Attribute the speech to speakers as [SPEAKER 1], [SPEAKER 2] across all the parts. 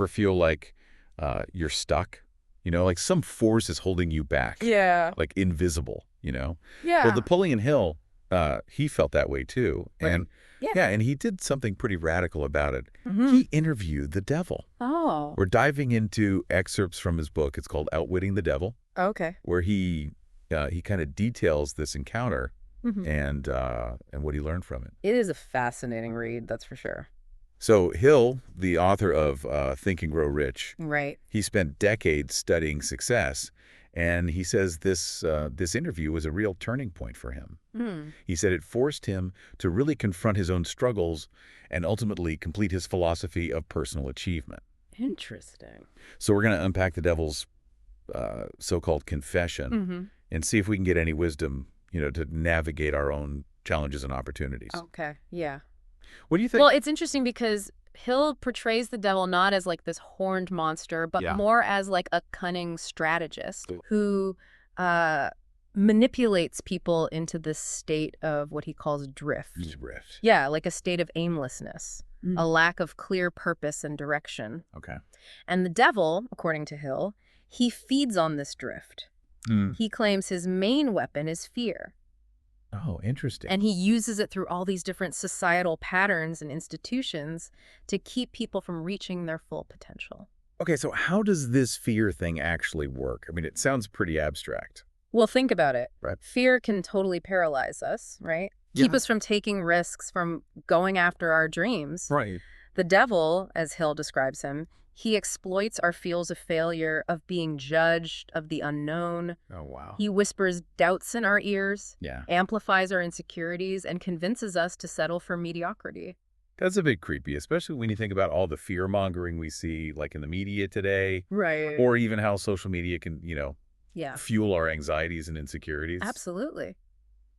[SPEAKER 1] ever feel like you're stuck? Like some force is holding you back.
[SPEAKER 2] Yeah.
[SPEAKER 1] Like invisible, Well,
[SPEAKER 2] Yeah.
[SPEAKER 1] Napoleon Hill, he felt that way too.
[SPEAKER 2] Right.
[SPEAKER 1] And
[SPEAKER 2] Yeah.
[SPEAKER 1] yeah, and he did something pretty radical about it.
[SPEAKER 2] Mm-hmm.
[SPEAKER 1] He interviewed the devil.
[SPEAKER 2] Oh.
[SPEAKER 1] We're diving into excerpts from his book. It's called Outwitting the Devil,
[SPEAKER 2] Okay.
[SPEAKER 1] where he kind of details this encounter
[SPEAKER 2] Mm-hmm.
[SPEAKER 1] and what he learned from it.
[SPEAKER 2] It is a fascinating read, that's for sure.
[SPEAKER 1] So Hill, the author of Think and Grow Rich,
[SPEAKER 2] Right.
[SPEAKER 1] he spent decades studying success, and he says this interview was a real turning point for him.
[SPEAKER 2] Mm.
[SPEAKER 1] He said it forced him to really confront his own struggles and ultimately complete his philosophy of personal achievement.
[SPEAKER 2] Interesting.
[SPEAKER 1] So we're going to unpack the devil's so-called confession
[SPEAKER 2] Mm-hmm.
[SPEAKER 1] and see if we can get any wisdom, to navigate our own challenges and opportunities.
[SPEAKER 2] Okay. Yeah.
[SPEAKER 1] What do you think?
[SPEAKER 2] Well, it's interesting because Hill portrays the devil not as like this horned monster, but
[SPEAKER 1] Yeah.
[SPEAKER 2] more as like a cunning strategist who manipulates people into this state of what he calls drift.
[SPEAKER 1] Drift.
[SPEAKER 2] Yeah, like a state of aimlessness,
[SPEAKER 1] Mm.
[SPEAKER 2] a lack of clear purpose and direction.
[SPEAKER 1] Okay.
[SPEAKER 2] And the devil, according to Hill, he feeds on this drift.
[SPEAKER 1] Mm.
[SPEAKER 2] He claims his main weapon is fear.
[SPEAKER 1] Oh, interesting.
[SPEAKER 2] And he uses it through all these different societal patterns and institutions to keep people from reaching their full potential.
[SPEAKER 1] Okay, so how does this fear thing actually work? I mean, it sounds pretty abstract.
[SPEAKER 2] Well, think about it.
[SPEAKER 1] Right.
[SPEAKER 2] Fear can totally paralyze us, right?
[SPEAKER 1] Yeah.
[SPEAKER 2] Keep us from taking risks, from going after our dreams.
[SPEAKER 1] Right.
[SPEAKER 2] The devil, as Hill describes him, he exploits our fears of failure, of being judged, of the unknown.
[SPEAKER 1] Oh, wow.
[SPEAKER 2] He whispers doubts in our ears,
[SPEAKER 1] Yeah.
[SPEAKER 2] amplifies our insecurities, and convinces us to settle for mediocrity.
[SPEAKER 1] That's a bit creepy, especially when you think about all the fear-mongering we see, like in the media today,
[SPEAKER 2] Right.
[SPEAKER 1] or even how social media can,
[SPEAKER 2] Yeah,
[SPEAKER 1] fuel our anxieties and insecurities.
[SPEAKER 2] absolutely.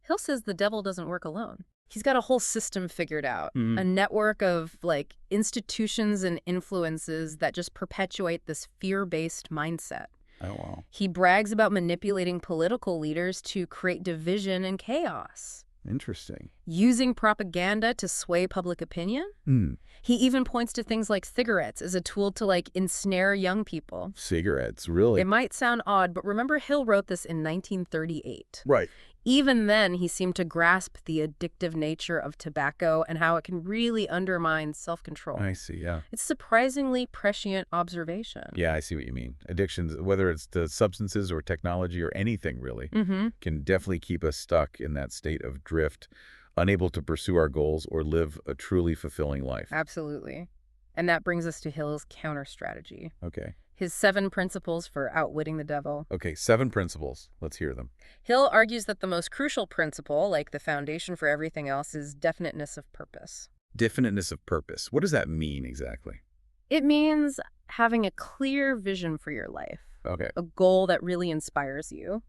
[SPEAKER 2] Hill says the devil doesn't work alone. He's got a whole system figured out,
[SPEAKER 1] Mhm.
[SPEAKER 2] a network of like institutions and influences that just perpetuate this fear-based mindset.
[SPEAKER 1] Oh, wow.
[SPEAKER 2] He brags about manipulating political leaders to create division and chaos,
[SPEAKER 1] Interesting.
[SPEAKER 2] using propaganda to sway public opinion.
[SPEAKER 1] Hmm.
[SPEAKER 2] He even points to things like cigarettes as a tool to like ensnare young people.
[SPEAKER 1] Cigarettes, really?
[SPEAKER 2] It might sound odd, but remember Hill wrote this in 1938.
[SPEAKER 1] Right.
[SPEAKER 2] Even then, he seemed to grasp the addictive nature of tobacco and how it can really undermine self-control.
[SPEAKER 1] I see, yeah.
[SPEAKER 2] It's surprisingly prescient observation.
[SPEAKER 1] Yeah, I see what you mean. Addictions, whether it's to substances or technology or anything really,
[SPEAKER 2] Mm-hmm.
[SPEAKER 1] can definitely keep us stuck in that state of drift, unable to pursue our goals or live a truly fulfilling life.
[SPEAKER 2] Absolutely. And that brings us to Hill's counter-strategy.
[SPEAKER 1] Okay.
[SPEAKER 2] His 7 principles for outwitting the devil.
[SPEAKER 1] Okay, 7 principles. Let's hear them.
[SPEAKER 2] Hill argues that the most crucial principle, like the foundation for everything else, is definiteness of purpose.
[SPEAKER 1] Definiteness of purpose. What does that mean exactly?
[SPEAKER 2] It means having a clear vision for your life,
[SPEAKER 1] Okay.
[SPEAKER 2] a goal that really inspires you.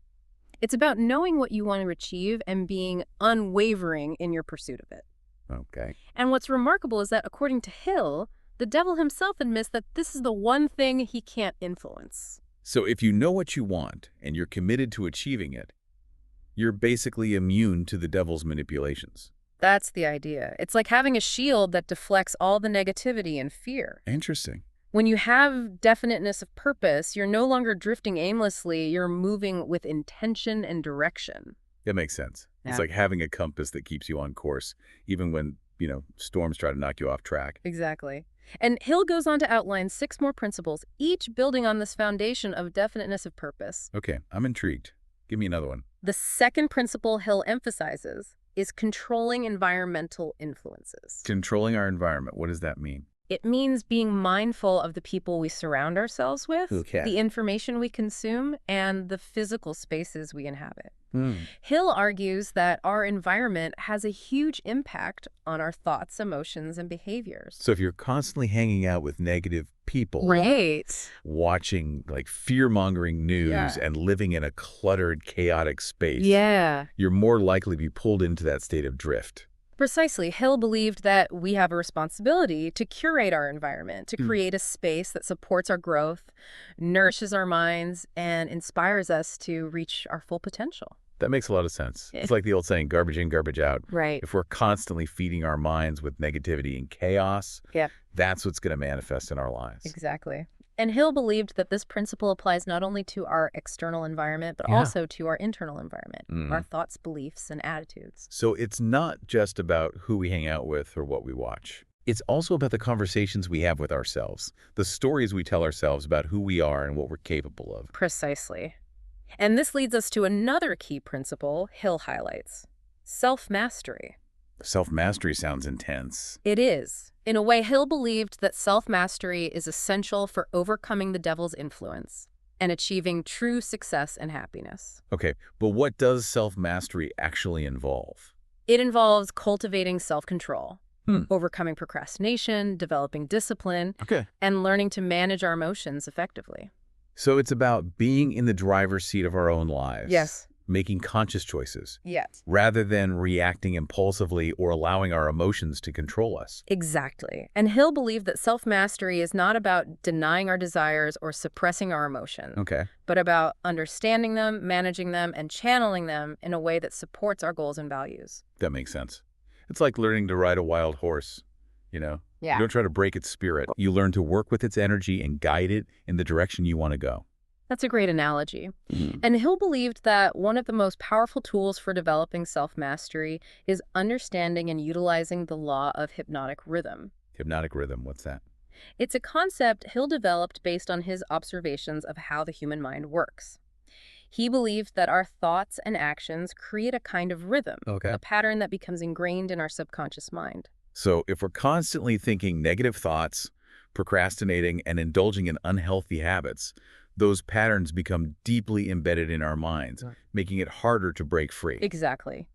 [SPEAKER 2] It's about knowing what you want to achieve and being unwavering in your pursuit of it.
[SPEAKER 1] Okay.
[SPEAKER 2] And what's remarkable is that, according to Hill, the devil himself admits that this is the one thing he can't influence.
[SPEAKER 1] So if you know what you want and you're committed to achieving it, you're basically immune to the devil's manipulations.
[SPEAKER 2] That's the idea. It's like having a shield that deflects all the negativity and fear.
[SPEAKER 1] Interesting.
[SPEAKER 2] When you have definiteness of purpose, you're no longer drifting aimlessly, you're moving with intention and direction.
[SPEAKER 1] That makes sense. It's
[SPEAKER 2] Yeah.
[SPEAKER 1] like having a compass that keeps you on course, even when, storms try to knock you off track.
[SPEAKER 2] Exactly. And Hill goes on to outline 6 more principles, each building on this foundation of definiteness of purpose.
[SPEAKER 1] Okay, I'm intrigued. Give me another one.
[SPEAKER 2] The second principle Hill emphasizes is controlling environmental influences.
[SPEAKER 1] Controlling our environment. What does that mean?
[SPEAKER 2] It means being mindful of the people we surround ourselves with,
[SPEAKER 1] Okay.
[SPEAKER 2] the information we consume, and the physical spaces we inhabit.
[SPEAKER 1] Hmm.
[SPEAKER 2] Hill argues that our environment has a huge impact on our thoughts, emotions, and behaviors.
[SPEAKER 1] So if you're constantly hanging out with negative people,
[SPEAKER 2] Right.
[SPEAKER 1] watching like fear-mongering news
[SPEAKER 2] Yeah.
[SPEAKER 1] and living in a cluttered, chaotic space,
[SPEAKER 2] Yeah.
[SPEAKER 1] you're more likely to be pulled into that state of drift.
[SPEAKER 2] Precisely. Hill believed that we have a responsibility to curate our environment, to create a space that supports our growth, nourishes our minds, and inspires us to reach our full potential.
[SPEAKER 1] That makes a lot of sense. It's like the old saying, garbage in, garbage out.
[SPEAKER 2] Right.
[SPEAKER 1] If we're constantly feeding our minds with negativity and chaos,
[SPEAKER 2] Yeah,
[SPEAKER 1] that's what's going to manifest in our lives.
[SPEAKER 2] exactly. And Hill believed that this principle applies not only to our external environment, but
[SPEAKER 1] Yeah.
[SPEAKER 2] also to our internal environment, our thoughts, beliefs, and attitudes.
[SPEAKER 1] So it's not just about who we hang out with or what we watch. It's also about the conversations we have with ourselves, the stories we tell ourselves about who we are and what we're capable of.
[SPEAKER 2] Precisely. And this leads us to another key principle Hill highlights: self-mastery.
[SPEAKER 1] Self-mastery sounds intense.
[SPEAKER 2] It is. In a way, Hill believed that self-mastery is essential for overcoming the devil's influence and achieving true success and happiness.
[SPEAKER 1] Okay, but what does self-mastery actually involve?
[SPEAKER 2] It involves cultivating self-control,
[SPEAKER 1] Hmm.
[SPEAKER 2] overcoming procrastination, developing discipline,
[SPEAKER 1] Okay.
[SPEAKER 2] and learning to manage our emotions effectively.
[SPEAKER 1] So it's about being in the driver's seat of our own lives.
[SPEAKER 2] Yes.
[SPEAKER 1] Making conscious choices,
[SPEAKER 2] Yes.
[SPEAKER 1] rather than reacting impulsively or allowing our emotions to control us.
[SPEAKER 2] Exactly. And Hill believed that self-mastery is not about denying our desires or suppressing our emotions,
[SPEAKER 1] Okay.
[SPEAKER 2] but about understanding them, managing them, and channeling them in a way that supports our goals and values.
[SPEAKER 1] That makes sense. It's like learning to ride a wild horse, you know?
[SPEAKER 2] Yeah.
[SPEAKER 1] You don't try to break its spirit. You learn to work with its energy and guide it in the direction you want to go.
[SPEAKER 2] That's a great analogy. And Hill believed that one of the most powerful tools for developing self-mastery is understanding and utilizing the law of hypnotic rhythm.
[SPEAKER 1] Hypnotic rhythm, what's that?
[SPEAKER 2] It's a concept Hill developed based on his observations of how the human mind works. He believed that our thoughts and actions create a kind of rhythm,
[SPEAKER 1] Okay.
[SPEAKER 2] a pattern that becomes ingrained in our subconscious mind.
[SPEAKER 1] So if we're constantly thinking negative thoughts, procrastinating, and indulging in unhealthy habits, those patterns become deeply embedded in our minds, making it harder to break free.
[SPEAKER 2] Exactly.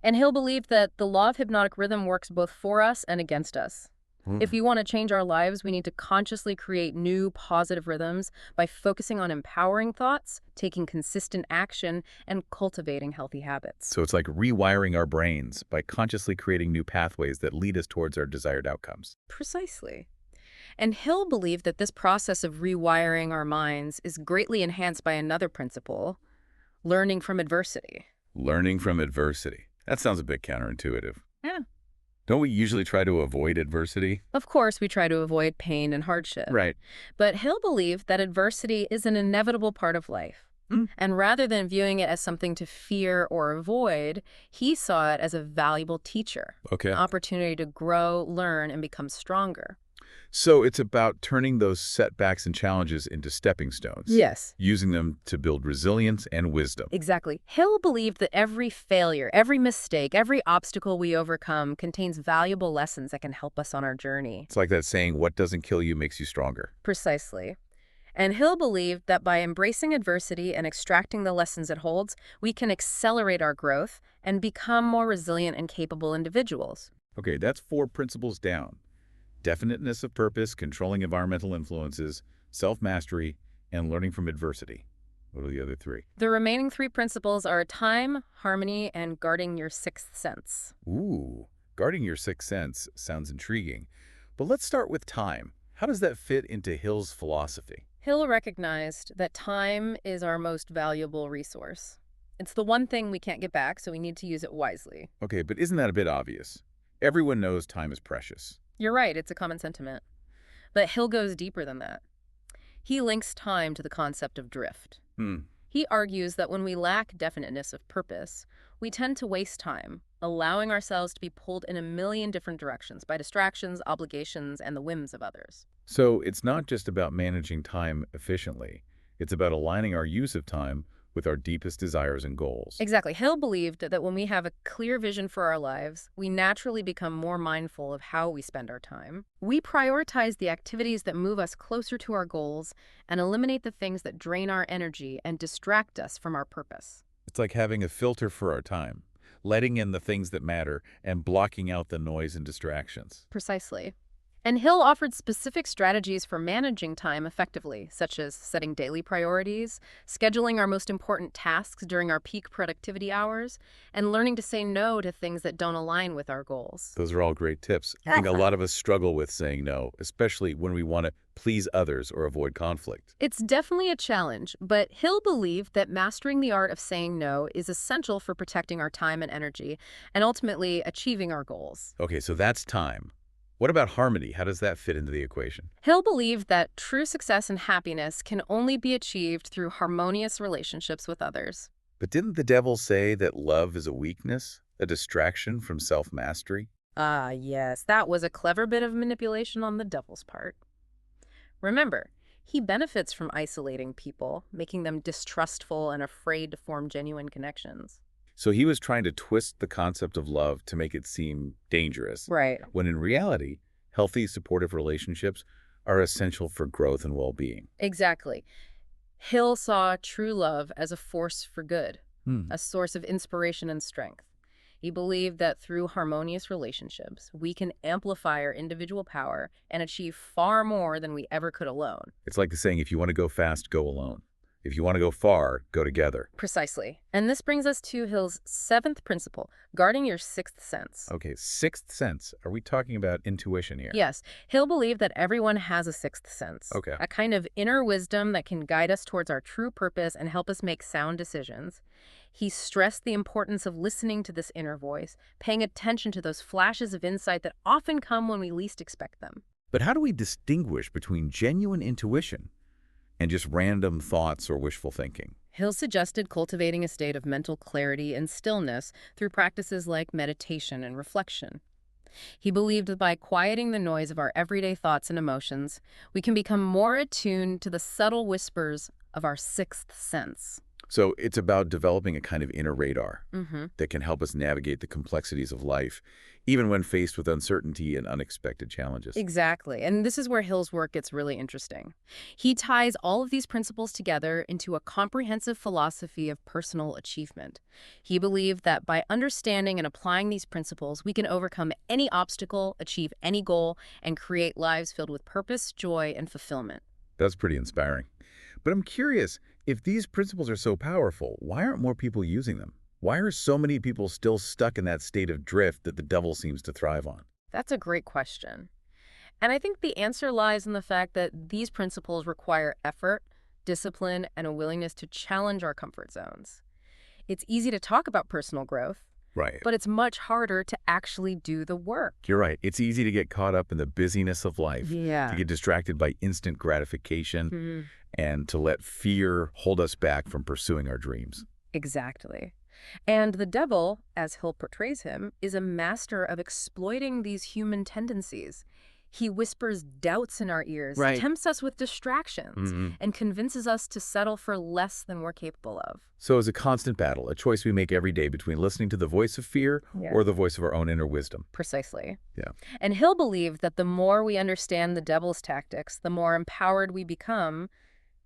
[SPEAKER 2] And Hill believed that the law of hypnotic rhythm works both for us and against us. If we want to change our lives, we need to consciously create new positive rhythms by focusing on empowering thoughts, taking consistent action, and cultivating healthy habits.
[SPEAKER 1] So it's like rewiring our brains by consciously creating new pathways that lead us towards our desired outcomes.
[SPEAKER 2] Precisely. And Hill believed that this process of rewiring our minds is greatly enhanced by another principle: learning from adversity.
[SPEAKER 1] Learning from adversity. That sounds a bit counterintuitive.
[SPEAKER 2] Yeah.
[SPEAKER 1] Don't we usually try to avoid adversity?
[SPEAKER 2] Of course, we try to avoid pain and hardship.
[SPEAKER 1] Right.
[SPEAKER 2] But Hill believed that adversity is an inevitable part of life. And rather than viewing it as something to fear or avoid, he saw it as a valuable teacher,
[SPEAKER 1] Okay.
[SPEAKER 2] an opportunity to grow, learn, and become stronger.
[SPEAKER 1] So it's about turning those setbacks and challenges into stepping stones.
[SPEAKER 2] Yes.
[SPEAKER 1] Using them to build resilience and wisdom.
[SPEAKER 2] Exactly. Hill believed that every failure, every mistake, every obstacle we overcome contains valuable lessons that can help us on our journey.
[SPEAKER 1] It's like that saying, what doesn't kill you makes you stronger.
[SPEAKER 2] Precisely. And Hill believed that by embracing adversity and extracting the lessons it holds, we can accelerate our growth and become more resilient and capable individuals.
[SPEAKER 1] Okay, that's 4 principles down. Definiteness of purpose, controlling environmental influences, self-mastery, and learning from adversity. What are the other 3?
[SPEAKER 2] The remaining 3 principles are time, harmony, and guarding your sixth sense.
[SPEAKER 1] Ooh, guarding your sixth sense sounds intriguing. But let's start with time. How does that fit into Hill's philosophy?
[SPEAKER 2] Hill recognized that time is our most valuable resource. It's the one thing we can't get back, so we need to use it wisely.
[SPEAKER 1] Okay, but isn't that a bit obvious? Everyone knows time is precious.
[SPEAKER 2] You're right, it's a common sentiment. But Hill goes deeper than that. He links time to the concept of drift. He argues that when we lack definiteness of purpose, we tend to waste time, allowing ourselves to be pulled in a million different directions by distractions, obligations, and the whims of others.
[SPEAKER 1] So it's not just about managing time efficiently. It's about aligning our use of time with our deepest desires and goals.
[SPEAKER 2] Exactly. Hill believed that when we have a clear vision for our lives, we naturally become more mindful of how we spend our time. We prioritize the activities that move us closer to our goals and eliminate the things that drain our energy and distract us from our purpose.
[SPEAKER 1] It's like having a filter for our time, letting in the things that matter and blocking out the noise and distractions.
[SPEAKER 2] Precisely. And Hill offered specific strategies for managing time effectively, such as setting daily priorities, scheduling our most important tasks during our peak productivity hours, and learning to say no to things that don't align with our goals.
[SPEAKER 1] Those are all great tips. I think a lot of us struggle with saying no, especially when we want to please others or avoid conflict.
[SPEAKER 2] It's definitely a challenge, but Hill believed that mastering the art of saying no is essential for protecting our time and energy, and ultimately achieving our goals.
[SPEAKER 1] Okay, so that's time. What about harmony? How does that fit into the equation?
[SPEAKER 2] Hill believed that true success and happiness can only be achieved through harmonious relationships with others.
[SPEAKER 1] But didn't the devil say that love is a weakness, a distraction from self-mastery?
[SPEAKER 2] Ah, yes, that was a clever bit of manipulation on the devil's part. Remember, he benefits from isolating people, making them distrustful and afraid to form genuine connections.
[SPEAKER 1] So he was trying to twist the concept of love to make it seem dangerous,
[SPEAKER 2] Right.
[SPEAKER 1] when in reality, healthy, supportive relationships are essential for growth and well-being.
[SPEAKER 2] Exactly. Hill saw true love as a force for good,
[SPEAKER 1] Hmm.
[SPEAKER 2] a source of inspiration and strength. He believed that through harmonious relationships, we can amplify our individual power and achieve far more than we ever could alone.
[SPEAKER 1] It's like the saying, if you want to go fast, go alone. If you want to go far, go together.
[SPEAKER 2] Precisely. And this brings us to Hill's seventh principle, guarding your sixth sense.
[SPEAKER 1] Okay, sixth sense. Are we talking about intuition here?
[SPEAKER 2] Yes, Hill believed that everyone has a sixth sense,
[SPEAKER 1] Okay.
[SPEAKER 2] a kind of inner wisdom that can guide us towards our true purpose and help us make sound decisions. He stressed the importance of listening to this inner voice, paying attention to those flashes of insight that often come when we least expect them.
[SPEAKER 1] But how do we distinguish between genuine intuition and just random thoughts or wishful thinking?
[SPEAKER 2] Hill suggested cultivating a state of mental clarity and stillness through practices like meditation and reflection. He believed that by quieting the noise of our everyday thoughts and emotions, we can become more attuned to the subtle whispers of our sixth sense.
[SPEAKER 1] So it's about developing a kind of inner radar
[SPEAKER 2] Mm-hmm.
[SPEAKER 1] that can help us navigate the complexities of life, even when faced with uncertainty and unexpected challenges.
[SPEAKER 2] Exactly. And this is where Hill's work gets really interesting. He ties all of these principles together into a comprehensive philosophy of personal achievement. He believed that by understanding and applying these principles, we can overcome any obstacle, achieve any goal, and create lives filled with purpose, joy, and fulfillment.
[SPEAKER 1] That's pretty inspiring. But I'm curious, if these principles are so powerful, why aren't more people using them? Why are so many people still stuck in that state of drift that the devil seems to thrive on?
[SPEAKER 2] That's a great question. And I think the answer lies in the fact that these principles require effort, discipline, and a willingness to challenge our comfort zones. It's easy to talk about personal growth,
[SPEAKER 1] Right.
[SPEAKER 2] but it's much harder to actually do the work.
[SPEAKER 1] You're right. It's easy to get caught up in the busyness of life, to get distracted by instant gratification,
[SPEAKER 2] Mhm.
[SPEAKER 1] and to let fear hold us back from pursuing our dreams.
[SPEAKER 2] Exactly. And the devil, as Hill portrays him, is a master of exploiting these human tendencies. He whispers doubts in our ears,
[SPEAKER 1] Right.
[SPEAKER 2] tempts us with distractions, and convinces us to settle for less than we're capable of.
[SPEAKER 1] So it's a constant battle, a choice we make every day between listening to the voice of fear
[SPEAKER 2] Yeah.
[SPEAKER 1] or the voice of our own inner wisdom.
[SPEAKER 2] Precisely.
[SPEAKER 1] Yeah.
[SPEAKER 2] And Hill believed that the more we understand the devil's tactics, the more empowered we become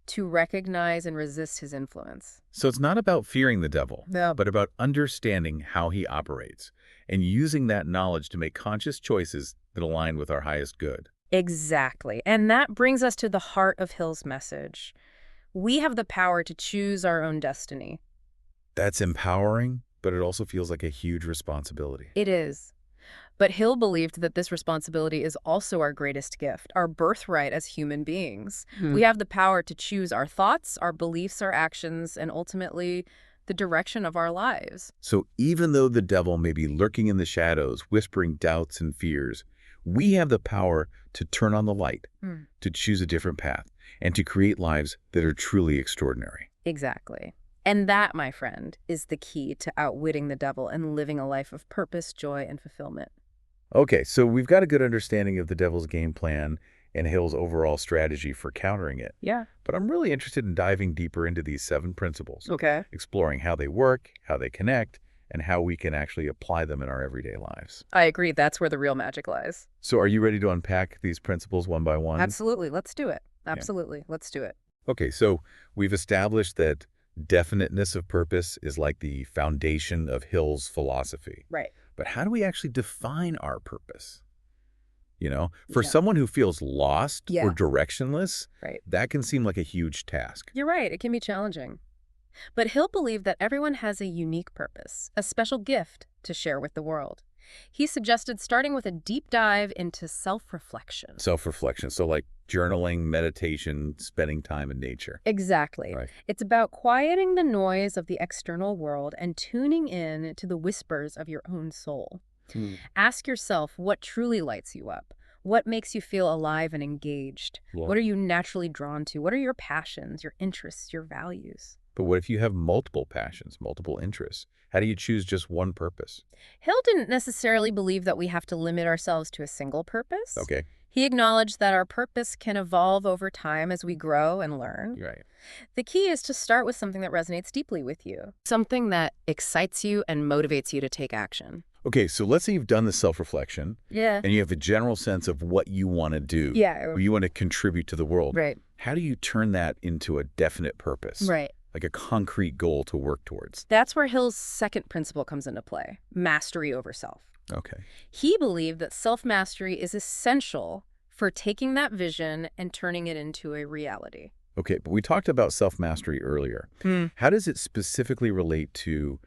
[SPEAKER 2] to recognize and resist his influence.
[SPEAKER 1] So it's not about fearing the devil,
[SPEAKER 2] No.
[SPEAKER 1] but about understanding how he operates and using that knowledge to make conscious choices that align with our highest good.
[SPEAKER 2] Exactly. And that brings us to the heart of Hill's message. We have the power to choose our own destiny.
[SPEAKER 1] That's empowering, but it also feels like a huge responsibility.
[SPEAKER 2] It is. But Hill believed that this responsibility is also our greatest gift, our birthright as human beings. We have the power to choose our thoughts, our beliefs, our actions, and ultimately the direction of our lives.
[SPEAKER 1] So even though the devil may be lurking in the shadows, whispering doubts and fears, we have the power to turn on the light, to choose a different path, and to create lives that are truly extraordinary.
[SPEAKER 2] Exactly. And that, my friend, is the key to outwitting the devil and living a life of purpose, joy, and fulfillment.
[SPEAKER 1] Okay, so we've got a good understanding of the devil's game plan and Hill's overall strategy for countering it.
[SPEAKER 2] Yeah.
[SPEAKER 1] But I'm really interested in diving deeper into these 7 principles,
[SPEAKER 2] Okay.
[SPEAKER 1] exploring how they work, how they connect, and how we can actually apply them in our everyday lives.
[SPEAKER 2] I agree. That's where the real magic lies.
[SPEAKER 1] So are you ready to unpack these principles one by one?
[SPEAKER 2] Absolutely. Let's do it. Absolutely. Let's do it.
[SPEAKER 1] Okay, so we've established that definiteness of purpose is like the foundation of Hill's philosophy.
[SPEAKER 2] Right.
[SPEAKER 1] But how do we actually define our purpose? For
[SPEAKER 2] Yeah.
[SPEAKER 1] someone who feels lost or
[SPEAKER 2] Yeah.
[SPEAKER 1] directionless,
[SPEAKER 2] Right.
[SPEAKER 1] that can seem like a huge task.
[SPEAKER 2] You're right. It can be challenging. But Hill believed that everyone has a unique purpose, a special gift to share with the world. He suggested starting with a deep dive into self-reflection.
[SPEAKER 1] Self-reflection. So like journaling, meditation, spending time in nature.
[SPEAKER 2] Exactly.
[SPEAKER 1] Right.
[SPEAKER 2] It's about quieting the noise of the external world and tuning in to the whispers of your own soul.
[SPEAKER 1] Hmm.
[SPEAKER 2] Ask yourself what truly lights you up. What makes you feel alive and engaged?
[SPEAKER 1] Yeah.
[SPEAKER 2] What are you naturally drawn to? What are your passions, your interests, your values?
[SPEAKER 1] But what if you have multiple passions, multiple interests? How do you choose just one purpose?
[SPEAKER 2] Hill didn't necessarily believe that we have to limit ourselves to a single purpose.
[SPEAKER 1] Okay.
[SPEAKER 2] He acknowledged that our purpose can evolve over time as we grow and learn.
[SPEAKER 1] You're right.
[SPEAKER 2] The key is to start with something that resonates deeply with you, something that excites you and motivates you to take action.
[SPEAKER 1] Okay, so let's say you've done the self-reflection
[SPEAKER 2] Yeah.
[SPEAKER 1] and you have a general sense of what you want to do.
[SPEAKER 2] Yeah.
[SPEAKER 1] Or you want to contribute to the world.
[SPEAKER 2] Right.
[SPEAKER 1] How do you turn that into a definite purpose?
[SPEAKER 2] Right.
[SPEAKER 1] Like a concrete goal to work towards?
[SPEAKER 2] That's where Hill's second principle comes into play, mastery over self.
[SPEAKER 1] Okay.
[SPEAKER 2] He believed that self-mastery is essential for taking that vision and turning it into a reality.
[SPEAKER 1] Okay, but we talked about self-mastery earlier. How does it specifically relate to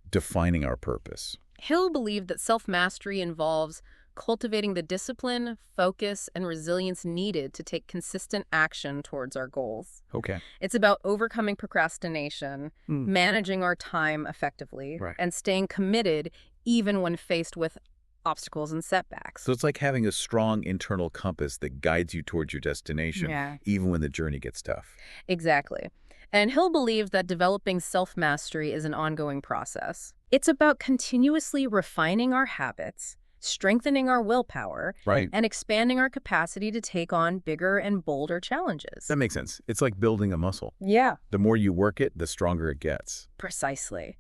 [SPEAKER 1] defining our purpose?
[SPEAKER 2] Hill believed that self-mastery involves cultivating the discipline, focus, and resilience needed to take consistent action towards our goals.
[SPEAKER 1] Okay.
[SPEAKER 2] It's about overcoming procrastination, managing our time effectively,
[SPEAKER 1] Right.
[SPEAKER 2] and staying committed even when faced with obstacles and setbacks.
[SPEAKER 1] So it's like having a strong internal compass that guides you towards your destination,
[SPEAKER 2] Yeah.
[SPEAKER 1] even when the journey gets tough.
[SPEAKER 2] Exactly. And Hill believed that developing self-mastery is an ongoing process. It's about continuously refining our habits, strengthening our willpower,
[SPEAKER 1] Right.
[SPEAKER 2] and expanding our capacity to take on bigger and bolder challenges.
[SPEAKER 1] That makes sense. It's like building a muscle.
[SPEAKER 2] Yeah,
[SPEAKER 1] The more you work it, the stronger it gets.
[SPEAKER 2] precisely.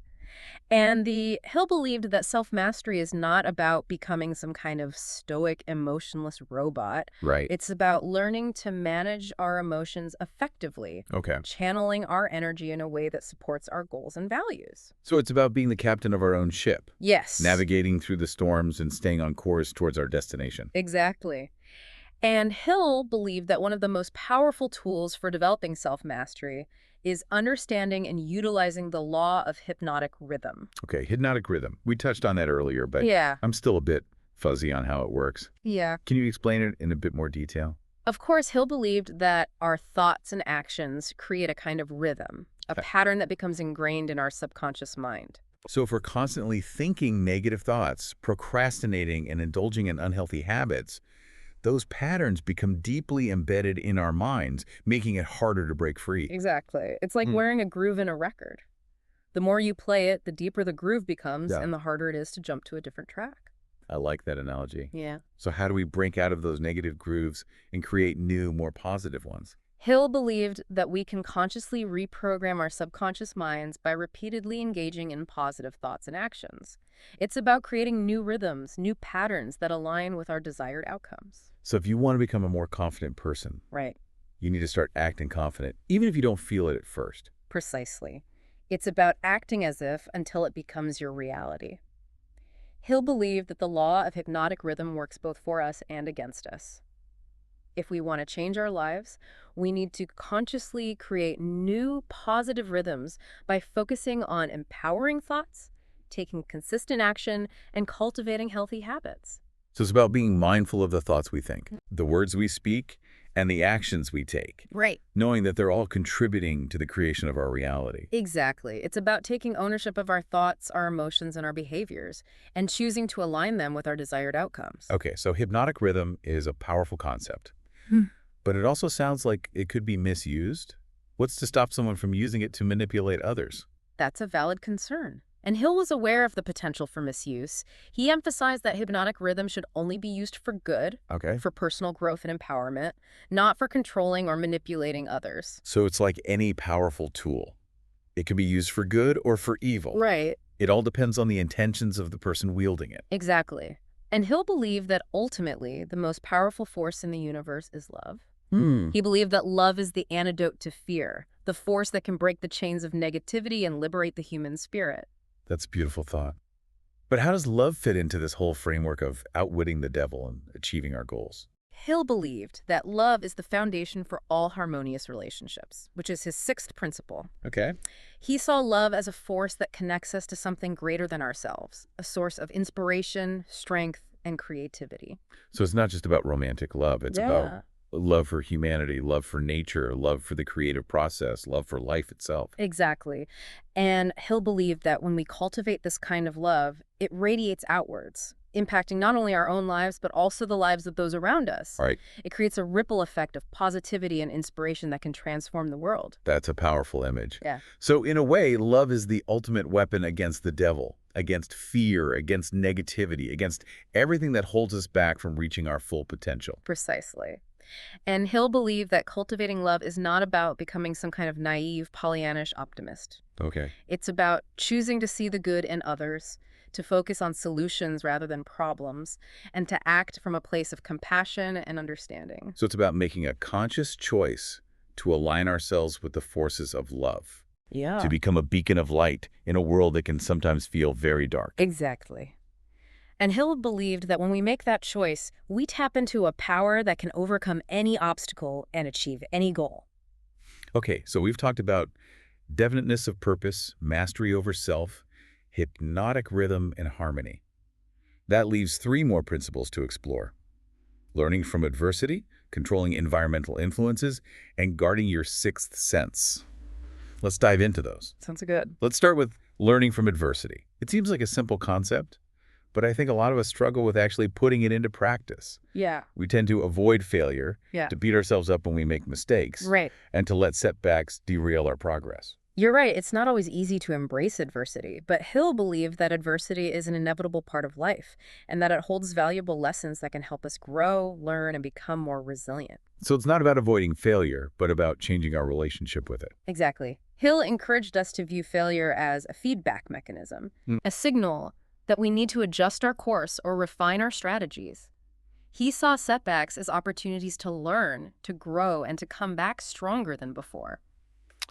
[SPEAKER 2] And Hill believed that self-mastery is not about becoming some kind of stoic, emotionless robot.
[SPEAKER 1] Right.
[SPEAKER 2] It's about learning to manage our emotions effectively,
[SPEAKER 1] Okay.
[SPEAKER 2] channeling our energy in a way that supports our goals and values.
[SPEAKER 1] So it's about being the captain of our own ship,
[SPEAKER 2] Yes.
[SPEAKER 1] navigating through the storms and staying on course towards our destination.
[SPEAKER 2] Exactly. And Hill believed that one of the most powerful tools for developing self-mastery is understanding and utilizing the law of hypnotic rhythm.
[SPEAKER 1] Okay, hypnotic rhythm. We touched on that earlier, but
[SPEAKER 2] Yeah.
[SPEAKER 1] I'm still a bit fuzzy on how it works.
[SPEAKER 2] Yeah.
[SPEAKER 1] Can you explain it in a bit more detail?
[SPEAKER 2] Of course, Hill believed that our thoughts and actions create a kind of rhythm, a
[SPEAKER 1] Okay.
[SPEAKER 2] pattern that becomes ingrained in our subconscious mind.
[SPEAKER 1] So if we're constantly thinking negative thoughts, procrastinating, and indulging in unhealthy habits, those patterns become deeply embedded in our minds, making it harder to break free.
[SPEAKER 2] Exactly. It's like wearing a groove in a record. The more you play it, the deeper the groove becomes,
[SPEAKER 1] Yeah.
[SPEAKER 2] and the harder it is to jump to a different track.
[SPEAKER 1] I like that analogy.
[SPEAKER 2] Yeah.
[SPEAKER 1] So how do we break out of those negative grooves and create new, more positive ones?
[SPEAKER 2] Hill believed that we can consciously reprogram our subconscious minds by repeatedly engaging in positive thoughts and actions. It's about creating new rhythms, new patterns that align with our desired outcomes.
[SPEAKER 1] So if you want to become a more confident person,
[SPEAKER 2] Right.
[SPEAKER 1] you need to start acting confident, even if you don't feel it at first.
[SPEAKER 2] Precisely. It's about acting as if until it becomes your reality. Hill believed that the law of hypnotic rhythm works both for us and against us. If we want to change our lives, we need to consciously create new positive rhythms by focusing on empowering thoughts, taking consistent action, and cultivating healthy habits.
[SPEAKER 1] So it's about being mindful of the thoughts we think, the words we speak, and the actions we take,
[SPEAKER 2] Right.
[SPEAKER 1] knowing that they're all contributing to the creation of our reality.
[SPEAKER 2] Exactly. It's about taking ownership of our thoughts, our emotions, and our behaviors, and choosing to align them with our desired outcomes.
[SPEAKER 1] Okay, so hypnotic rhythm is a powerful concept, but it also sounds like it could be misused. What's to stop someone from using it to manipulate others?
[SPEAKER 2] That's a valid concern. And Hill was aware of the potential for misuse. He emphasized that hypnotic rhythm should only be used for good,
[SPEAKER 1] Okay.
[SPEAKER 2] for personal growth and empowerment, not for controlling or manipulating others.
[SPEAKER 1] So it's like any powerful tool. It can be used for good or for evil.
[SPEAKER 2] Right.
[SPEAKER 1] It all depends on the intentions of the person wielding it.
[SPEAKER 2] Exactly. And Hill believed that ultimately the most powerful force in the universe is love. He believed that love is the antidote to fear, the force that can break the chains of negativity and liberate the human spirit.
[SPEAKER 1] That's a beautiful thought. But how does love fit into this whole framework of outwitting the devil and achieving our goals?
[SPEAKER 2] Hill believed that love is the foundation for all harmonious relationships, which is his sixth principle.
[SPEAKER 1] Okay.
[SPEAKER 2] He saw love as a force that connects us to something greater than ourselves, a source of inspiration, strength, and creativity.
[SPEAKER 1] So it's not just about romantic love. It's about
[SPEAKER 2] Yeah.
[SPEAKER 1] love for humanity, love for nature, love for the creative process, love for life itself.
[SPEAKER 2] Exactly. And Hill believed that when we cultivate this kind of love, it radiates outwards, impacting not only our own lives, but also the lives of those around us.
[SPEAKER 1] All right.
[SPEAKER 2] It creates a ripple effect of positivity and inspiration that can transform the world.
[SPEAKER 1] That's a powerful image.
[SPEAKER 2] Yeah.
[SPEAKER 1] So in a way, love is the ultimate weapon against the devil, against fear, against negativity, against everything that holds us back from reaching our full potential.
[SPEAKER 2] Precisely. And Hill believed that cultivating love is not about becoming some kind of naive, Pollyannish optimist.
[SPEAKER 1] Okay.
[SPEAKER 2] It's about choosing to see the good in others, to focus on solutions rather than problems, and to act from a place of compassion and understanding.
[SPEAKER 1] So it's about making a conscious choice to align ourselves with the forces of love, to
[SPEAKER 2] Yeah.
[SPEAKER 1] become a beacon of light in a world that can sometimes feel very dark.
[SPEAKER 2] Exactly. And Hill believed that when we make that choice, we tap into a power that can overcome any obstacle and achieve any goal.
[SPEAKER 1] Okay, so we've talked about definiteness of purpose, mastery over self, hypnotic rhythm, and harmony. That leaves three more principles to explore: learning from adversity, controlling environmental influences, and guarding your sixth sense. Let's dive into those.
[SPEAKER 2] Sounds good.
[SPEAKER 1] Let's start with learning from adversity. It seems like a simple concept, but I think a lot of us struggle with actually putting it into practice.
[SPEAKER 2] Yeah.
[SPEAKER 1] We tend to avoid failure,
[SPEAKER 2] Yeah.
[SPEAKER 1] to beat ourselves up when we make mistakes,
[SPEAKER 2] Right.
[SPEAKER 1] and to let setbacks derail our progress.
[SPEAKER 2] You're right. It's not always easy to embrace adversity, but Hill believed that adversity is an inevitable part of life and that it holds valuable lessons that can help us grow, learn, and become more resilient.
[SPEAKER 1] So it's not about avoiding failure, but about changing our relationship with it.
[SPEAKER 2] Exactly. Hill encouraged us to view failure as a feedback mechanism,
[SPEAKER 1] Mm.
[SPEAKER 2] a signal that we need to adjust our course or refine our strategies. He saw setbacks as opportunities to learn, to grow, and to come back stronger than before.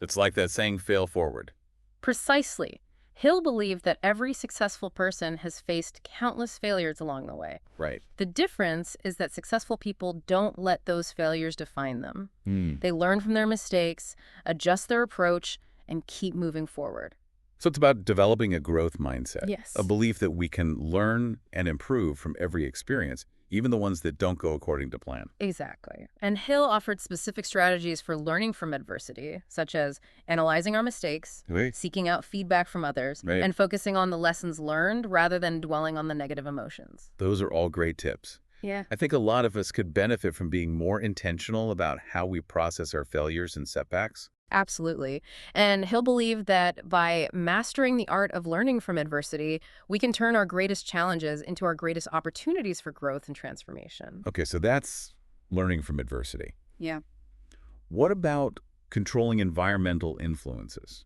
[SPEAKER 1] It's like that saying, fail forward.
[SPEAKER 2] Precisely. Hill believed that every successful person has faced countless failures along the way.
[SPEAKER 1] Right.
[SPEAKER 2] The difference is that successful people don't let those failures define them. They learn from their mistakes, adjust their approach, and keep moving forward.
[SPEAKER 1] So it's about developing a growth mindset,
[SPEAKER 2] Yes.
[SPEAKER 1] a belief that we can learn and improve from every experience, even the ones that don't go according to plan.
[SPEAKER 2] Exactly. And Hill offered specific strategies for learning from adversity, such as analyzing our mistakes,
[SPEAKER 1] Right.
[SPEAKER 2] seeking out feedback from others,
[SPEAKER 1] Right.
[SPEAKER 2] and focusing on the lessons learned rather than dwelling on the negative emotions.
[SPEAKER 1] Those are all great tips.
[SPEAKER 2] Yeah.
[SPEAKER 1] I think a lot of us could benefit from being more intentional about how we process our failures and setbacks.
[SPEAKER 2] Absolutely. And Hill believed that by mastering the art of learning from adversity, we can turn our greatest challenges into our greatest opportunities for growth and transformation.
[SPEAKER 1] Okay, so that's learning from adversity.
[SPEAKER 2] Yeah.
[SPEAKER 1] What about controlling environmental influences?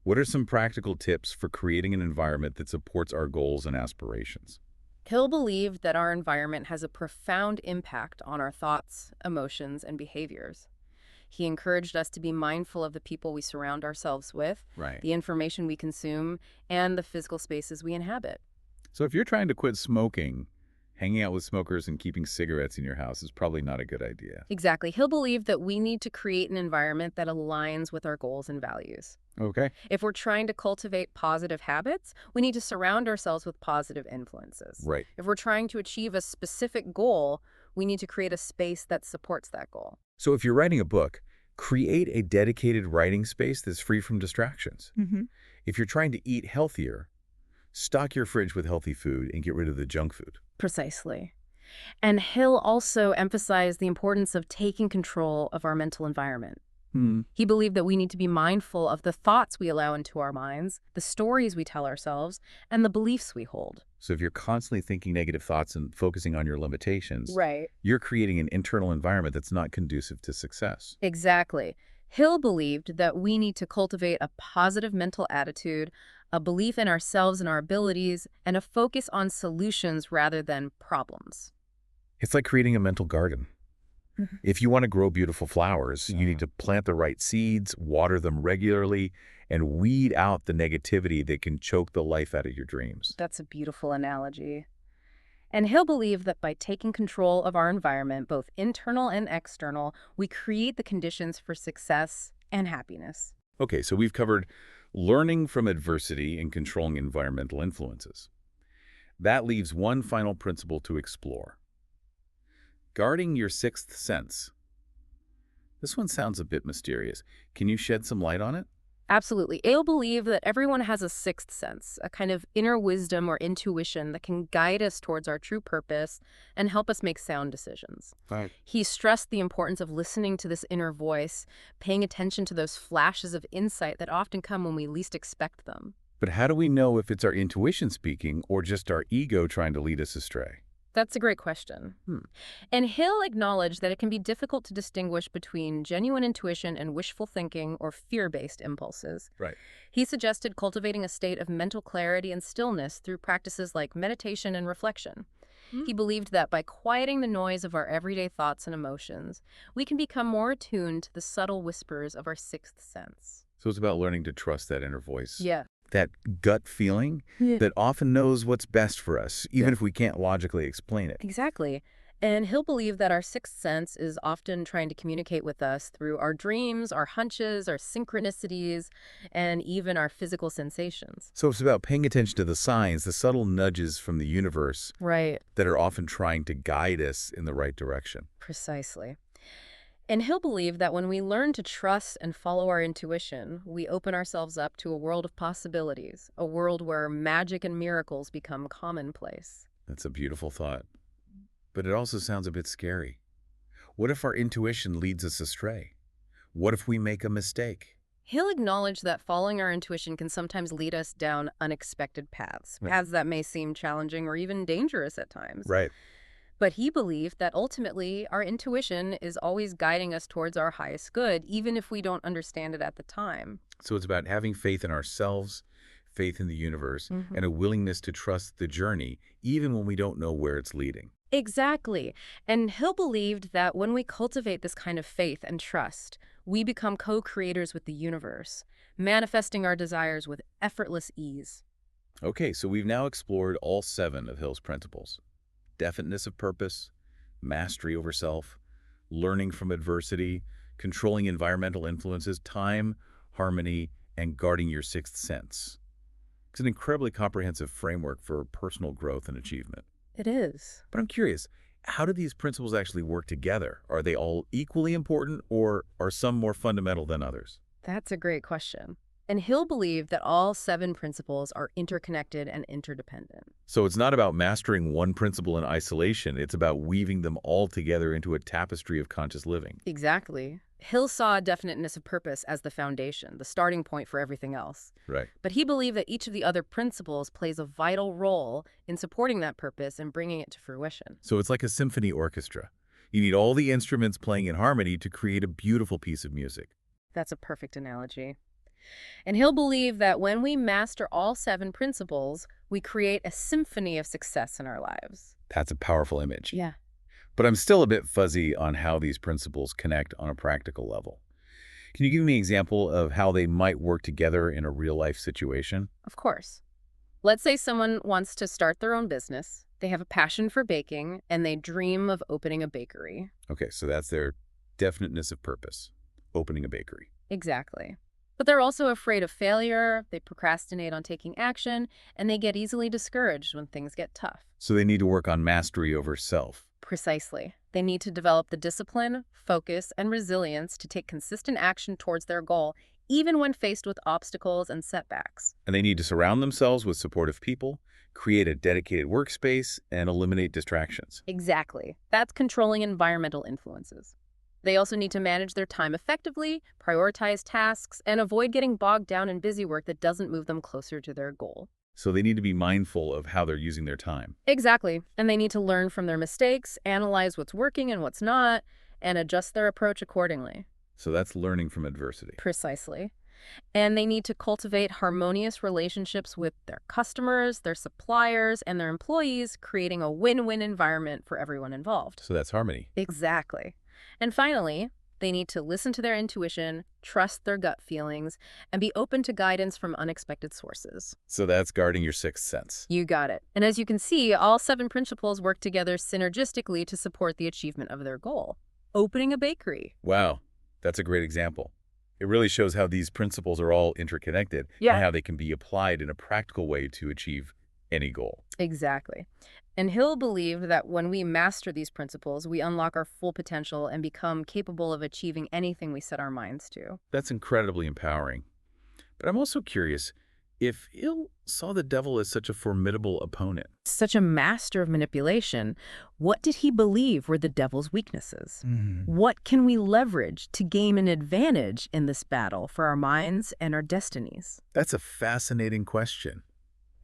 [SPEAKER 1] What are some practical tips for creating an environment that supports our goals and aspirations?
[SPEAKER 2] Hill believed that our environment has a profound impact on our thoughts, emotions, and behaviors. He encouraged us to be mindful of the people we surround ourselves with,
[SPEAKER 1] Right.
[SPEAKER 2] the information we consume, and the physical spaces we inhabit.
[SPEAKER 1] So if you're trying to quit smoking, hanging out with smokers and keeping cigarettes in your house is probably not a good idea.
[SPEAKER 2] Exactly. Hill believed that we need to create an environment that aligns with our goals and values.
[SPEAKER 1] Okay.
[SPEAKER 2] If we're trying to cultivate positive habits, we need to surround ourselves with positive influences.
[SPEAKER 1] Right.
[SPEAKER 2] If we're trying to achieve a specific goal, we need to create a space that supports that goal.
[SPEAKER 1] So if you're writing a book, create a dedicated writing space that's free from distractions. If you're trying to eat healthier, stock your fridge with healthy food and get rid of the junk food.
[SPEAKER 2] Precisely. And Hill also emphasized the importance of taking control of our mental environment. He believed that we need to be mindful of the thoughts we allow into our minds, the stories we tell ourselves, and the beliefs we hold.
[SPEAKER 1] So if you're constantly thinking negative thoughts and focusing on your limitations,
[SPEAKER 2] Right.
[SPEAKER 1] you're creating an internal environment that's not conducive to success.
[SPEAKER 2] Exactly. Hill believed that we need to cultivate a positive mental attitude, a belief in ourselves and our abilities, and a focus on solutions rather than problems.
[SPEAKER 1] It's like creating a mental garden.
[SPEAKER 2] Mhm.
[SPEAKER 1] If you want to grow beautiful flowers, you need to plant the right seeds, water them regularly, and weed out the negativity that can choke the life out of your dreams.
[SPEAKER 2] That's a beautiful analogy. And he'll believe that by taking control of our environment, both internal and external, we create the conditions for success and happiness.
[SPEAKER 1] Okay, so we've covered learning from adversity and controlling environmental influences. That leaves one final principle to explore. Guarding your sixth sense. This one sounds a bit mysterious. Can you shed some light on it?
[SPEAKER 2] Absolutely. He'll believe that everyone has a sixth sense, a kind of inner wisdom or intuition that can guide us towards our true purpose and help us make sound decisions.
[SPEAKER 1] Right.
[SPEAKER 2] He stressed the importance of listening to this inner voice, paying attention to those flashes of insight that often come when we least expect them.
[SPEAKER 1] But how do we know if it's our intuition speaking or just our ego trying to lead us astray?
[SPEAKER 2] That's a great question. And Hill acknowledged that it can be difficult to distinguish between genuine intuition and wishful thinking or fear-based impulses.
[SPEAKER 1] Right.
[SPEAKER 2] He suggested cultivating a state of mental clarity and stillness through practices like meditation and reflection. He believed that by quieting the noise of our everyday thoughts and emotions, we can become more attuned to the subtle whispers of our sixth sense.
[SPEAKER 1] So it's about learning to trust that inner voice.
[SPEAKER 2] Yeah.
[SPEAKER 1] That gut feeling
[SPEAKER 2] Yeah.
[SPEAKER 1] that often knows what's best for us, even if we can't logically explain it.
[SPEAKER 2] Exactly. And he'll believe that our sixth sense is often trying to communicate with us through our dreams, our hunches, our synchronicities, and even our physical sensations.
[SPEAKER 1] So it's about paying attention to the signs, the subtle nudges from the universe
[SPEAKER 2] Right.
[SPEAKER 1] that are often trying to guide us in the right direction.
[SPEAKER 2] Precisely. And he'll believe that when we learn to trust and follow our intuition, we open ourselves up to a world of possibilities, a world where magic and miracles become commonplace.
[SPEAKER 1] That's a beautiful thought. But it also sounds a bit scary. What if our intuition leads us astray? What if we make a mistake?
[SPEAKER 2] He'll acknowledge that following our intuition can sometimes lead us down unexpected paths,
[SPEAKER 1] Right.
[SPEAKER 2] paths that may seem challenging or even dangerous at times.
[SPEAKER 1] Right.
[SPEAKER 2] But he believed that ultimately our intuition is always guiding us towards our highest good, even if we don't understand it at the time.
[SPEAKER 1] So it's about having faith in ourselves, faith in the universe,
[SPEAKER 2] Mhm.
[SPEAKER 1] and a willingness to trust the journey, even when we don't know where it's leading.
[SPEAKER 2] Exactly. And Hill believed that when we cultivate this kind of faith and trust, we become co-creators with the universe, manifesting our desires with effortless ease.
[SPEAKER 1] Okay, so we've now explored all 7 of Hill's principles. Definiteness of purpose, mastery over self, learning from adversity, controlling environmental influences, time, harmony, and guarding your sixth sense. It's an incredibly comprehensive framework for personal growth and achievement.
[SPEAKER 2] It is.
[SPEAKER 1] But I'm curious, how do these principles actually work together? Are they all equally important, or are some more fundamental than others?
[SPEAKER 2] That's a great question. And Hill believed that all 7 principles are interconnected and interdependent.
[SPEAKER 1] So it's not about mastering one principle in isolation, it's about weaving them all together into a tapestry of conscious living.
[SPEAKER 2] Exactly. Hill saw definiteness of purpose as the foundation, the starting point for everything else.
[SPEAKER 1] Right.
[SPEAKER 2] But he believed that each of the other principles plays a vital role in supporting that purpose and bringing it to fruition.
[SPEAKER 1] So it's like a symphony orchestra. You need all the instruments playing in harmony to create a beautiful piece of music.
[SPEAKER 2] That's a perfect analogy. And Hill believed that when we master all 7 principles, we create a symphony of success in our lives.
[SPEAKER 1] That's a powerful image.
[SPEAKER 2] Yeah.
[SPEAKER 1] But I'm still a bit fuzzy on how these principles connect on a practical level. Can you give me an example of how they might work together in a real-life situation?
[SPEAKER 2] Of course. Let's say someone wants to start their own business. They have a passion for baking, and they dream of opening a bakery.
[SPEAKER 1] Okay, so that's their definiteness of purpose, opening a bakery.
[SPEAKER 2] Exactly. But they're also afraid of failure, they procrastinate on taking action, and they get easily discouraged when things get tough.
[SPEAKER 1] So they need to work on mastery over self.
[SPEAKER 2] Precisely. They need to develop the discipline, focus, and resilience to take consistent action towards their goal, even when faced with obstacles and setbacks.
[SPEAKER 1] And they need to surround themselves with supportive people, create a dedicated workspace, and eliminate distractions.
[SPEAKER 2] Exactly. That's controlling environmental influences. They also need to manage their time effectively, prioritize tasks, and avoid getting bogged down in busy work that doesn't move them closer to their goal.
[SPEAKER 1] So they need to be mindful of how they're using their time.
[SPEAKER 2] Exactly. And they need to learn from their mistakes, analyze what's working and what's not, and adjust their approach accordingly.
[SPEAKER 1] So that's learning from adversity.
[SPEAKER 2] Precisely. And they need to cultivate harmonious relationships with their customers, their suppliers, and their employees, creating a win-win environment for everyone involved.
[SPEAKER 1] So that's harmony.
[SPEAKER 2] Exactly. And finally, they need to listen to their intuition, trust their gut feelings, and be open to guidance from unexpected sources.
[SPEAKER 1] So that's guarding your sixth sense.
[SPEAKER 2] You got it. And as you can see, all 7 principles work together synergistically to support the achievement of their goal, opening a bakery.
[SPEAKER 1] Wow, that's a great example. It really shows how these principles are all interconnected and how they can be applied in a practical way to achieve any goal.
[SPEAKER 2] Exactly. And Hill believed that when we master these principles, we unlock our full potential and become capable of achieving anything we set our minds to.
[SPEAKER 1] That's incredibly empowering. But I'm also curious, if Hill saw the devil as such a formidable opponent.
[SPEAKER 2] Such a master of manipulation, what did he believe were the devil's weaknesses? What can we leverage to gain an advantage in this battle for our minds and our destinies?
[SPEAKER 1] That's a fascinating question.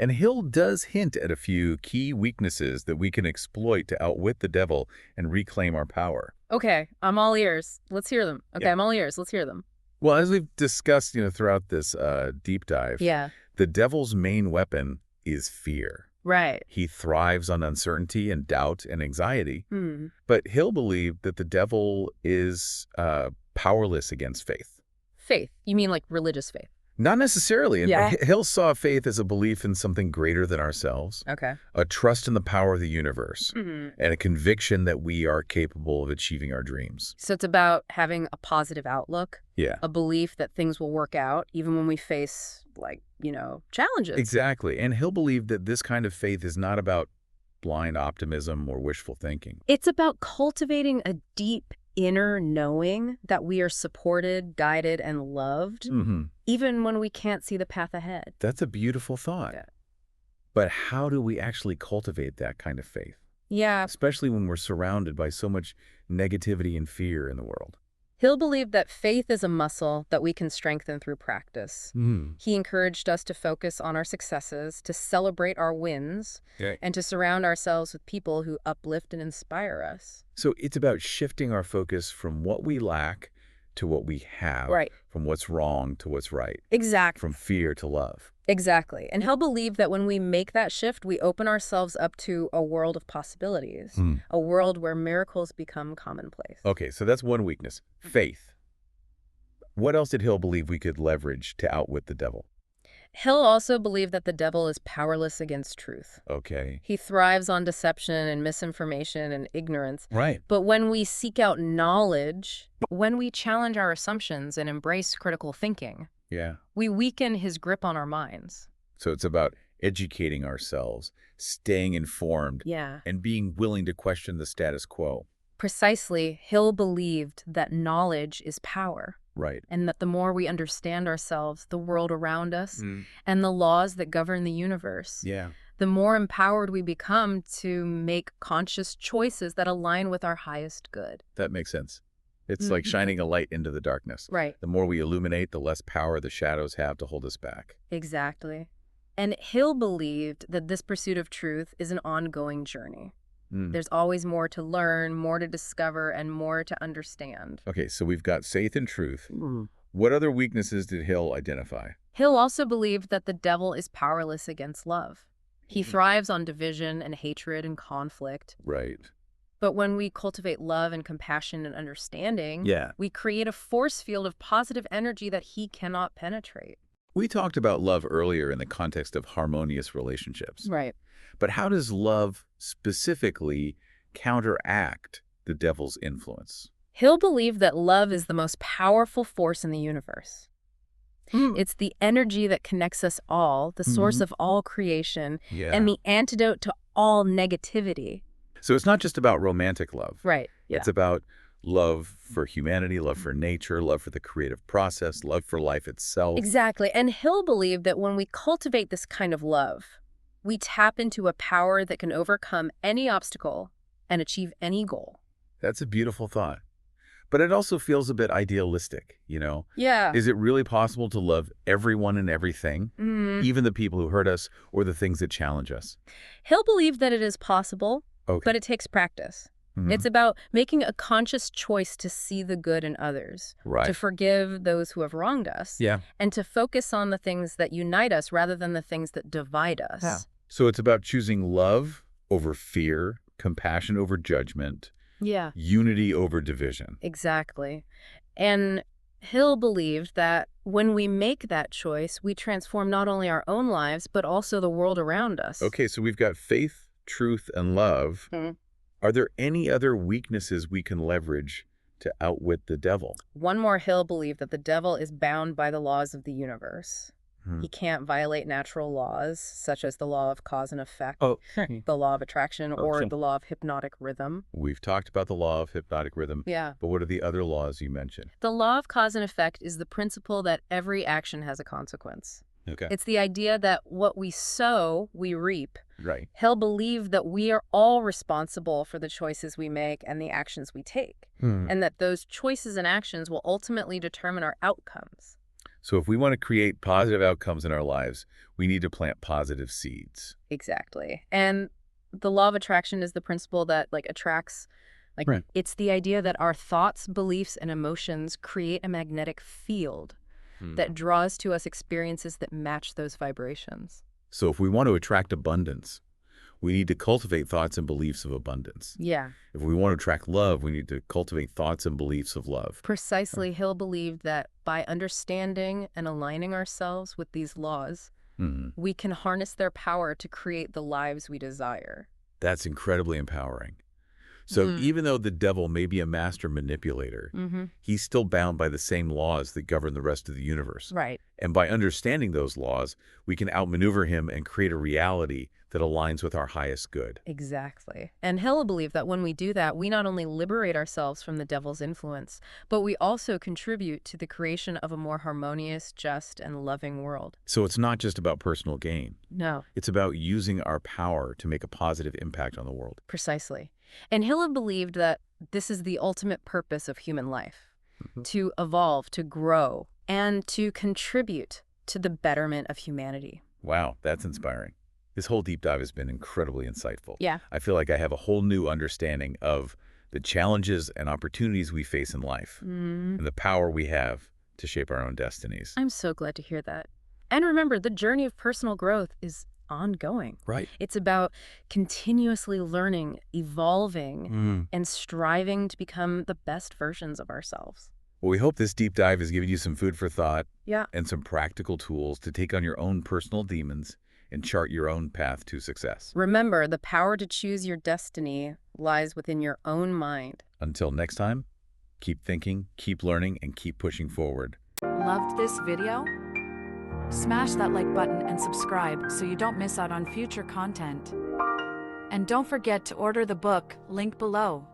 [SPEAKER 1] And Hill does hint at a few key weaknesses that we can exploit to outwit the devil and reclaim our power.
[SPEAKER 2] Okay, I'm all ears. Let's hear them. Okay,
[SPEAKER 1] Yeah.
[SPEAKER 2] I'm all ears. Let's hear them.
[SPEAKER 1] Well, as we've discussed, throughout this deep dive,
[SPEAKER 2] Yeah,
[SPEAKER 1] the devil's main weapon is fear.
[SPEAKER 2] right.
[SPEAKER 1] He thrives on uncertainty and doubt and anxiety.
[SPEAKER 2] Hmm.
[SPEAKER 1] But Hill believed that the devil is powerless against faith.
[SPEAKER 2] Faith. You mean like religious faith?
[SPEAKER 1] Not necessarily.
[SPEAKER 2] Yeah.
[SPEAKER 1] Hill saw faith as a belief in something greater than ourselves,
[SPEAKER 2] Okay.
[SPEAKER 1] a trust in the power of the universe, and a conviction that we are capable of achieving our dreams.
[SPEAKER 2] So it's about having a positive outlook,
[SPEAKER 1] Yeah,
[SPEAKER 2] a belief that things will work out even when we face, challenges.
[SPEAKER 1] exactly. And Hill believed that this kind of faith is not about blind optimism or wishful thinking.
[SPEAKER 2] It's about cultivating a deep inner knowing that we are supported, guided, and loved, even when we can't see the path ahead.
[SPEAKER 1] That's a beautiful thought.
[SPEAKER 2] Yeah.
[SPEAKER 1] But how do we actually cultivate that kind of faith,
[SPEAKER 2] Yeah.
[SPEAKER 1] especially when we're surrounded by so much negativity and fear in the world?
[SPEAKER 2] Hill believed that faith is a muscle that we can strengthen through practice. He encouraged us to focus on our successes, to celebrate our wins,
[SPEAKER 1] Okay.
[SPEAKER 2] and to surround ourselves with people who uplift and inspire us.
[SPEAKER 1] So it's about shifting our focus from what we lack to what we have,
[SPEAKER 2] Right.
[SPEAKER 1] from what's wrong to what's right,
[SPEAKER 2] Exactly.
[SPEAKER 1] from fear to love.
[SPEAKER 2] Exactly. And Hill believed that when we make that shift, we open ourselves up to a world of possibilities, a world where miracles become commonplace.
[SPEAKER 1] Okay, so that's one weakness, faith. What else did Hill believe we could leverage to outwit the devil?
[SPEAKER 2] Hill also believed that the devil is powerless against truth.
[SPEAKER 1] Okay.
[SPEAKER 2] He thrives on deception and misinformation and ignorance.
[SPEAKER 1] Right.
[SPEAKER 2] But when we seek out knowledge, when we challenge our assumptions and embrace critical thinking,
[SPEAKER 1] Yeah.
[SPEAKER 2] we weaken his grip on our minds.
[SPEAKER 1] So it's about educating ourselves, staying informed,
[SPEAKER 2] Yeah.
[SPEAKER 1] and being willing to question the status quo.
[SPEAKER 2] Precisely, Hill believed that knowledge is power,
[SPEAKER 1] Right.
[SPEAKER 2] and that the more we understand ourselves, the world around us, and the laws that govern the universe,
[SPEAKER 1] Yeah.
[SPEAKER 2] the more empowered we become to make conscious choices that align with our highest good.
[SPEAKER 1] That makes sense. It's like shining a light into the darkness.
[SPEAKER 2] Right.
[SPEAKER 1] The more we illuminate, the less power the shadows have to hold us back.
[SPEAKER 2] Exactly. And Hill believed that this pursuit of truth is an ongoing journey. There's always more to learn, more to discover, and more to understand.
[SPEAKER 1] Okay, so we've got faith and truth. What other weaknesses did Hill identify?
[SPEAKER 2] Hill also believed that the devil is powerless against love. He thrives on division and hatred and conflict.
[SPEAKER 1] Right.
[SPEAKER 2] But when we cultivate love and compassion and understanding,
[SPEAKER 1] Yeah.
[SPEAKER 2] we create a force field of positive energy that he cannot penetrate.
[SPEAKER 1] We talked about love earlier in the context of harmonious relationships.
[SPEAKER 2] Right.
[SPEAKER 1] But how does love specifically counteract the devil's influence?
[SPEAKER 2] Hill believed that love is the most powerful force in the universe. It's the energy that connects us all, the source of all creation,
[SPEAKER 1] Yeah.
[SPEAKER 2] and the antidote to all negativity.
[SPEAKER 1] So it's not just about romantic love.
[SPEAKER 2] Right. Yeah.
[SPEAKER 1] It's about love for humanity, love for nature, love for the creative process, love for life itself.
[SPEAKER 2] Exactly. And Hill believed that when we cultivate this kind of love, we tap into a power that can overcome any obstacle and achieve any goal.
[SPEAKER 1] That's a beautiful thought. But it also feels a bit idealistic,
[SPEAKER 2] Yeah.
[SPEAKER 1] Is it really possible to love everyone and everything, even the people who hurt us or the things that challenge us?
[SPEAKER 2] Hill believed that it is possible,
[SPEAKER 1] Okay.
[SPEAKER 2] but it takes practice. It's about making a conscious choice to see the good in others,
[SPEAKER 1] Right.
[SPEAKER 2] to forgive those who have wronged us,
[SPEAKER 1] Yeah.
[SPEAKER 2] and to focus on the things that unite us rather than the things that divide us.
[SPEAKER 1] So it's about choosing love over fear, compassion over judgment,
[SPEAKER 2] Yeah.
[SPEAKER 1] Unity over division.
[SPEAKER 2] Exactly. And Hill believed that when we make that choice, we transform not only our own lives, but also the world around us.
[SPEAKER 1] Okay, so we've got faith, truth, and love. Are there any other weaknesses we can leverage to outwit the devil?
[SPEAKER 2] One more, Hill believed that the devil is bound by the laws of the universe.
[SPEAKER 1] Hmm.
[SPEAKER 2] He can't violate natural laws, such as the law of cause and effect,
[SPEAKER 3] Oh,
[SPEAKER 2] the law of attraction, or the law of hypnotic rhythm.
[SPEAKER 1] We've talked about the law of hypnotic rhythm,
[SPEAKER 2] Yeah.
[SPEAKER 1] but what are the other laws you mentioned?
[SPEAKER 2] The law of cause and effect is the principle that every action has a consequence.
[SPEAKER 1] Okay.
[SPEAKER 2] It's the idea that what we sow, we reap.
[SPEAKER 1] Right.
[SPEAKER 2] Hill believed that we are all responsible for the choices we make and the actions we take, and that those choices and actions will ultimately determine our outcomes.
[SPEAKER 1] So if we want to create positive outcomes in our lives, we need to plant positive seeds.
[SPEAKER 2] Exactly. And the law of attraction is the principle that attracts,
[SPEAKER 1] Right.
[SPEAKER 2] it's the idea that our thoughts, beliefs, and emotions create a magnetic field that draws to us experiences that match those vibrations.
[SPEAKER 1] So if we want to attract abundance, we need to cultivate thoughts and beliefs of abundance.
[SPEAKER 2] Yeah.
[SPEAKER 1] If we want to attract love, we need to cultivate thoughts and beliefs of love.
[SPEAKER 2] Precisely. Hill believed that by understanding and aligning ourselves with these laws, we can harness their power to create the lives we desire.
[SPEAKER 1] That's incredibly empowering. So even though the devil may be a master manipulator, he's still bound by the same laws that govern the rest of the universe.
[SPEAKER 2] Right.
[SPEAKER 1] And by understanding those laws, we can outmaneuver him and create a reality that aligns with our highest good.
[SPEAKER 2] Exactly. And Hill believed that when we do that, we not only liberate ourselves from the devil's influence, but we also contribute to the creation of a more harmonious, just, and loving world.
[SPEAKER 1] So it's not just about personal gain.
[SPEAKER 2] No.
[SPEAKER 1] It's about using our power to make a positive impact on the world.
[SPEAKER 2] Precisely. And Hill believed that this is the ultimate purpose of human life, to evolve, to grow, and to contribute to the betterment of humanity.
[SPEAKER 1] Wow, that's inspiring. This whole deep dive has been incredibly insightful.
[SPEAKER 2] Yeah.
[SPEAKER 1] I feel like I have a whole new understanding of the challenges and opportunities we face in life and the power we have to shape our own destinies.
[SPEAKER 2] I'm so glad to hear that. And remember, the journey of personal growth is ongoing.
[SPEAKER 1] Right.
[SPEAKER 2] It's about continuously learning, evolving, and striving to become the best versions of ourselves.
[SPEAKER 1] Well, we hope this deep dive has given you some food for thought
[SPEAKER 2] Yeah.
[SPEAKER 1] and some practical tools to take on your own personal demons and chart your own path to success.
[SPEAKER 2] Remember, the power to choose your destiny lies within your own mind.
[SPEAKER 1] Until next time, keep thinking, keep learning, and keep pushing forward.
[SPEAKER 4] Loved this video? Smash that like button and subscribe so you don't miss out on future content. And don't forget to order the book, link below.